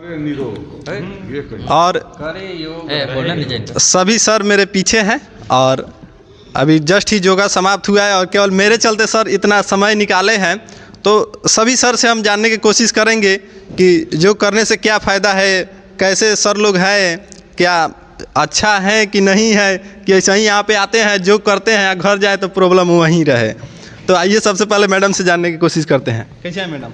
और सभी सर मेरे पीछे हैं और अभी जस्ट ही योगा समाप्त हुआ है और केवल मेरे चलते सर इतना समय निकाले हैं, तो सभी सर से हम जानने की कोशिश करेंगे कि योग करने से क्या फ़ायदा है, कैसे सर लोग हैं, क्या अच्छा है कि नहीं है, कि ऐसे ही यहाँ पे आते हैं योग करते हैं घर जाए तो प्रॉब्लम वहीं रहे। तो आइए सबसे पहले मैडम से जानने की कोशिश करते हैं। कैसे हैं मैडम?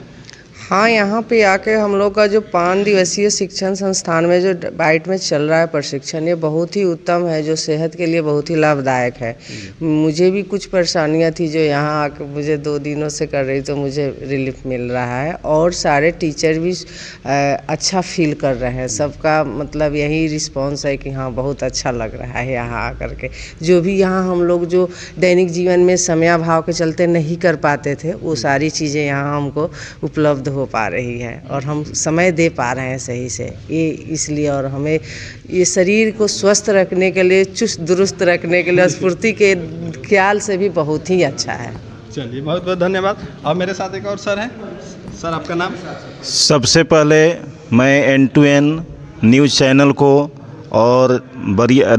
हाँ, यहाँ पे आके हम लोग का जो 5 दिवसीय शिक्षण संस्थान में जो बाइट में चल रहा है प्रशिक्षण, ये बहुत ही उत्तम है, जो सेहत के लिए बहुत ही लाभदायक है। मुझे भी कुछ परेशानियाँ थी जो यहाँ आके मुझे 2 दिनों से कर रही, तो मुझे रिलीफ मिल रहा है और सारे टीचर भी अच्छा फील कर रहे हैं। सबका मतलब यही रिस्पॉन्स है कि हाँ बहुत अच्छा लग रहा है यहाँ आकर के। जो भी यहाँ हम लोग जो दैनिक जीवन में समयाभाव के चलते नहीं कर पाते थे, वो सारी चीज़ें यहाँ हमको उपलब्ध हो पा रही है और हम समय दे पा रहे हैं सही से, ये इसलिए। और हमें ये शरीर को स्वस्थ रखने के लिए, चुस्त दुरुस्त रखने के लिए, स्फूर्ति के ख्याल से भी बहुत ही अच्छा है। चलिए, बहुत बहुत धन्यवाद। और मेरे साथ एक और सर हैं। सर, आपका नाम? सबसे पहले मैं N2N न्यूज़ चैनल को और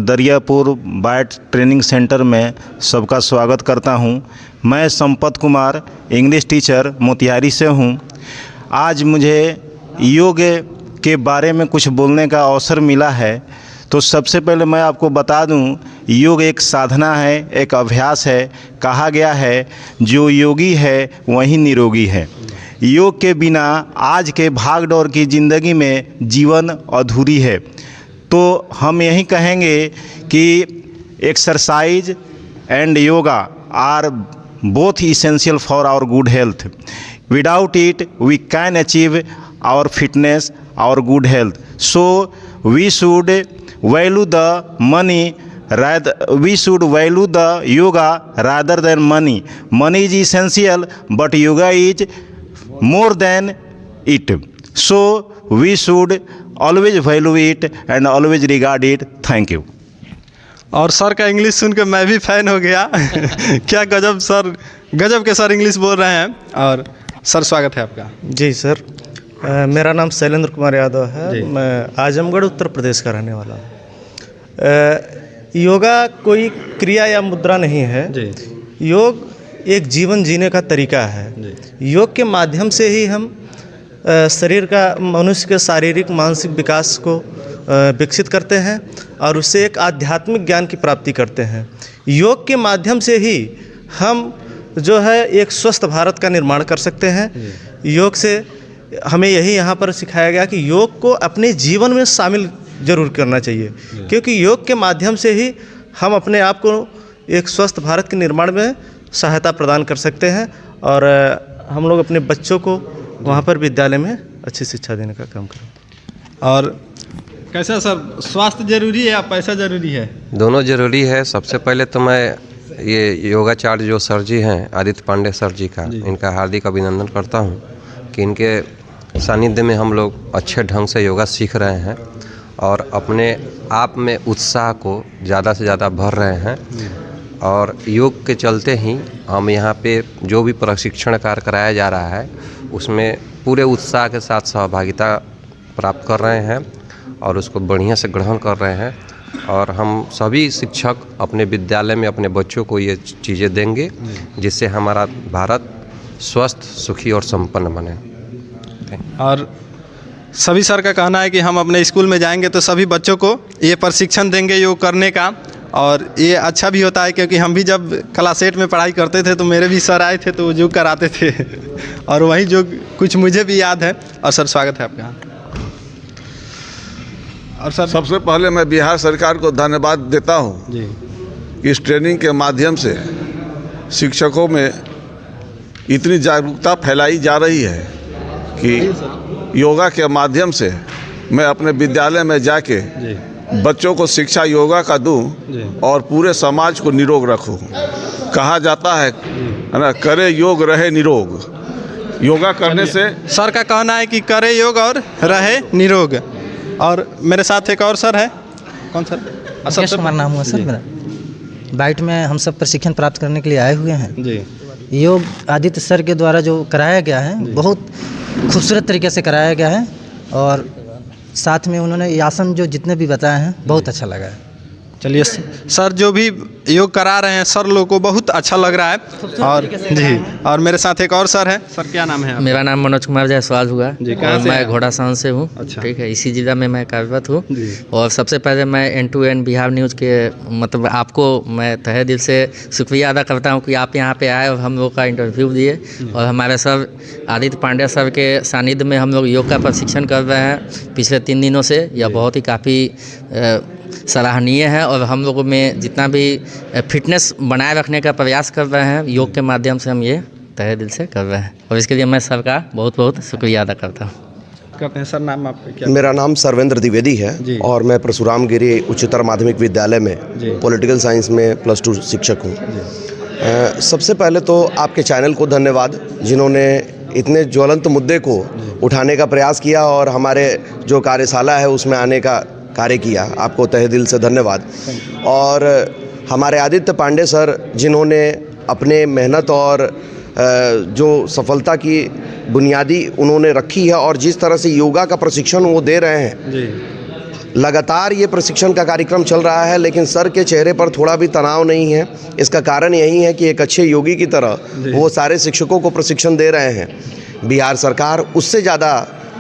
दरियापुर बाइट ट्रेनिंग सेंटर में सबका स्वागत करता हूं। मैं संपत कुमार, इंग्लिश टीचर मोतिहारी से हूं। आज मुझे योग के बारे में कुछ बोलने का अवसर मिला है, तो सबसे पहले मैं आपको बता दूं, योग एक साधना है, एक अभ्यास है। कहा गया है जो योगी है वही निरोगी है। योग के बिना आज के भागदौड़ की ज़िंदगी में जीवन अधूरी है। तो हम यही कहेंगे कि exercise and yoga are both essential for our good health. Without it, we can achieve our fitness, our good health. So we should value the money, we should value the yoga rather than money. Money is essential, but yoga is more than it. So we should always value it and always regard it. Thank you. और sir का English सुन के मैं भी fan हो गया। क्या गजब sir, गजब के सर इंग्लिश बोल रहे हैं। और सर, स्वागत है आपका। जी सर, मेरा नाम शैलेंद्र कुमार यादव है। मैं आजमगढ़ उत्तर प्रदेश का रहने वाला हूँ। योगा कोई क्रिया या मुद्रा नहीं है जी। योग एक जीवन जीने का तरीका है जी। योग के माध्यम से ही हम शरीर का, मनुष्य के शारीरिक मानसिक विकास को विकसित करते हैं और उससे एक आध्यात्मिक ज्ञान की प्राप्ति करते हैं। योग के माध्यम से ही हम जो है एक स्वस्थ भारत का निर्माण कर सकते हैं। योग से हमें यही यहाँ पर सिखाया गया कि योग को अपने जीवन में शामिल जरूर करना चाहिए, क्योंकि योग के माध्यम से ही हम अपने आप को एक स्वस्थ भारत के निर्माण में सहायता प्रदान कर सकते हैं और हम लोग अपने बच्चों को वहाँ पर विद्यालय में अच्छी शिक्षा देने का काम करें। और कैसा सर, स्वास्थ्य जरूरी है या पैसा जरूरी है? दोनों जरूरी है। सबसे पहले तो मैं ये योगाचार्य जो सर जी हैं, आदित्य पांडे सर जी का, इनका हार्दिक अभिनंदन करता हूँ कि इनके सानिध्य में हम लोग अच्छे ढंग से योगा सीख रहे हैं और अपने आप में उत्साह को ज़्यादा से ज़्यादा भर रहे हैं। और योग के चलते ही हम यहाँ पे जो भी प्रशिक्षण कार्य कराया जा रहा है उसमें पूरे उत्साह के साथ सहभागिता प्राप्त कर रहे हैं और उसको बढ़िया से ग्रहण कर रहे हैं। और हम सभी शिक्षक अपने विद्यालय में अपने बच्चों को ये चीज़ें देंगे जिससे हमारा भारत स्वस्थ, सुखी और संपन्न बने। और सभी सर का कहना है कि हम अपने स्कूल में जाएंगे तो सभी बच्चों को ये प्रशिक्षण देंगे योग करने का। और ये अच्छा भी होता है क्योंकि हम भी जब क्लास 8 में पढ़ाई करते थे तो मेरे भी सर आए थे तो वो योग कराते थे और वही योग कुछ मुझे भी याद है। और सर, स्वागत है आपका। और सर, सबसे पहले मैं बिहार सरकार को धन्यवाद देता हूँ जी। इस ट्रेनिंग के माध्यम से शिक्षकों में इतनी जागरूकता फैलाई जा रही है कि योगा के माध्यम से मैं अपने विद्यालय में जाके बच्चों को शिक्षा योगा का दूं और पूरे समाज को निरोग रखूं। कहा जाता है ना, करे योग रहे निरोग। योगा करने से सर का कहना है कि करे योग और रहे निरोग। और मेरे साथ एक और सर है। कौन सर? मुकेश कुमार नाम हुआ सर मेरा। बाइट में हम सब प्रशिक्षण प्राप्त करने के लिए आए हुए हैं जी। योग आदित्य सर के द्वारा जो कराया गया है बहुत खूबसूरत तरीके से कराया गया है और साथ में उन्होंने ये आसन जो जितने भी बताए हैं बहुत अच्छा लगा है। चलिए सर, जो भी योग करा रहे हैं सर लोग को बहुत अच्छा लग रहा है। और जी, और मेरे साथ एक और सर है। सर क्या नाम है आपका? मेरा नाम मनोज कुमार जायसवाल हुआ जी, और कहाँ से मैं हैं? घोड़ासहन से हूँ। अच्छा। ठीक है, इसी जिला में मैं कार्यरत हूँ। और सबसे पहले मैं N2N बिहार न्यूज़ के मतलब आपको मैं तहे दिल से शुक्रिया अदा करता हूँ कि आप यहाँ पे आए और हम लोग का इंटरव्यू दिए। और हमारे सर आदित्य पांडे सर के सानिध्य में हम लोग योग का प्रशिक्षण कर रहे हैं पिछले 3 दिनों से। यह बहुत ही काफ़ी सराहनीय है और हम लोगों में जितना भी फिटनेस बनाए रखने का प्रयास कर रहे हैं योग के माध्यम से, हम ये तहे दिल से कर रहे हैं और इसके लिए मैं सर का बहुत बहुत शुक्रिया अदा करता हूँ। करते हैं सर। नाम आपका क्या? मेरा नाम सर्वेंद्र द्विवेदी है और मैं परशुराम गिरी उच्चतर माध्यमिक विद्यालय में पॉलिटिकल साइंस में +2 शिक्षक हूँ। सबसे पहले तो आपके चैनल को धन्यवाद, जिन्होंने इतने ज्वलंत मुद्दे को उठाने का प्रयास किया और हमारे जो कार्यशाला है उसमें आने का कार्य किया। आपको तहे दिल से धन्यवाद। और हमारे आदित्य पांडे सर, जिन्होंने अपने मेहनत और जो सफलता की बुनियादी उन्होंने रखी है और जिस तरह से योगा का प्रशिक्षण वो दे रहे हैं, लगातार ये प्रशिक्षण का कार्यक्रम चल रहा है, लेकिन सर के चेहरे पर थोड़ा भी तनाव नहीं है। इसका कारण यही है कि एक अच्छे योगी की तरह वो सारे शिक्षकों को प्रशिक्षण दे रहे हैं। बिहार सरकार उससे ज़्यादा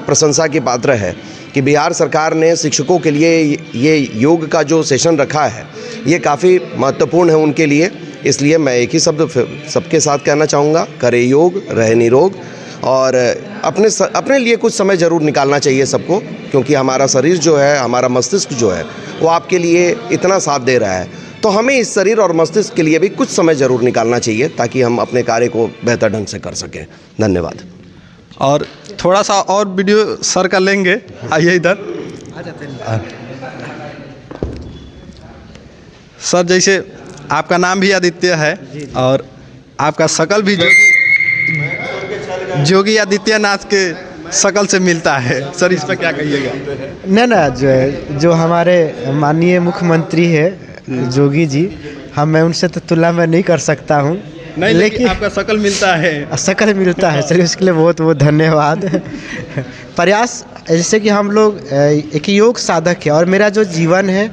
प्रशंसा की पात्र है कि बिहार सरकार ने शिक्षकों के लिए ये योग का जो सेशन रखा है ये काफ़ी महत्वपूर्ण है उनके लिए। इसलिए मैं एक ही शब्द सबके साथ कहना चाहूँगा, करें योग, रहे निरोग। और अपने लिए कुछ समय ज़रूर निकालना चाहिए सबको, क्योंकि हमारा शरीर जो है, हमारा मस्तिष्क जो है वो आपके लिए इतना साथ दे रहा है। तो हमें इस शरीर और मस्तिष्क के लिए भी कुछ समय ज़रूर निकालना चाहिए ताकि हम अपने कार्य को बेहतर ढंग से कर सकें। धन्यवाद। और थोड़ा सा और वीडियो सर का लेंगे। आइए इधर। सर, जैसे आपका नाम भी आदित्य है और आपका शकल भी जोगी आदित्यनाथ के शकल से मिलता है। सर, इस पर क्या कहिएगा? ना जो हमारे माननीय मुख्यमंत्री है जोगी जी, मैं उनसे तो तुलना में नहीं कर सकता हूँ, नहीं, लेकिन आपका शकल मिलता है। शकल मिलता है। चलिए, उसके लिए बहुत बहुत धन्यवाद। प्रयास जैसे कि हम लोग एक योग साधक है और मेरा जो जीवन है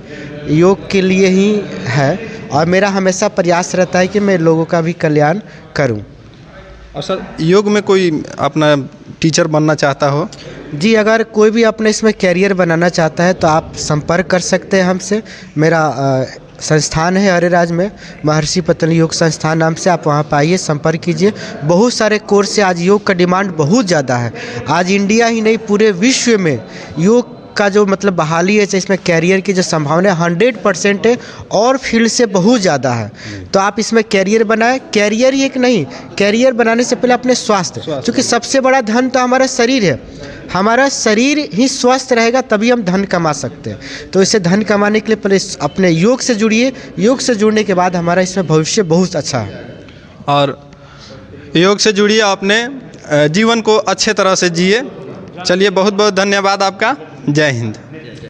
योग के लिए ही है और मेरा हमेशा प्रयास रहता है कि मैं लोगों का भी कल्याण करूं। और सर, योग में कोई अपना टीचर बनना चाहता हो? जी, अगर कोई भी अपने इसमें कैरियर बनाना चाहता है तो आप संपर्क कर सकते हैं हमसे। मेरा संस्थान है अरेराज में, महर्षि पतंजलि योग संस्थान नाम से। आप वहाँ पर आइए, संपर्क कीजिए। बहुत सारे कोर्स से आज योग का डिमांड बहुत ज़्यादा है। आज इंडिया ही नहीं पूरे विश्व में योग का जो मतलब बहाली है, इसमें कैरियर की जो संभावना 100% है और फील्ड से बहुत ज़्यादा है। तो आप इसमें कैरियर बनाएं। कैरियर ही एक नहीं, कैरियर बनाने से पहले अपने स्वास्थ्य, क्योंकि सबसे बड़ा धन तो हमारा शरीर है। हमारा शरीर ही स्वस्थ रहेगा तभी हम धन कमा सकते हैं। तो इसे धन कमाने के लिए पहले अपने योग से जुड़िए। योग से जुड़ने के बाद हमारा इसमें भविष्य बहुत अच्छा है। और योग से जुड़िए, अपने जीवन को अच्छे तरह से जिए। चलिए, बहुत बहुत धन्यवाद आपका। जय हिंद।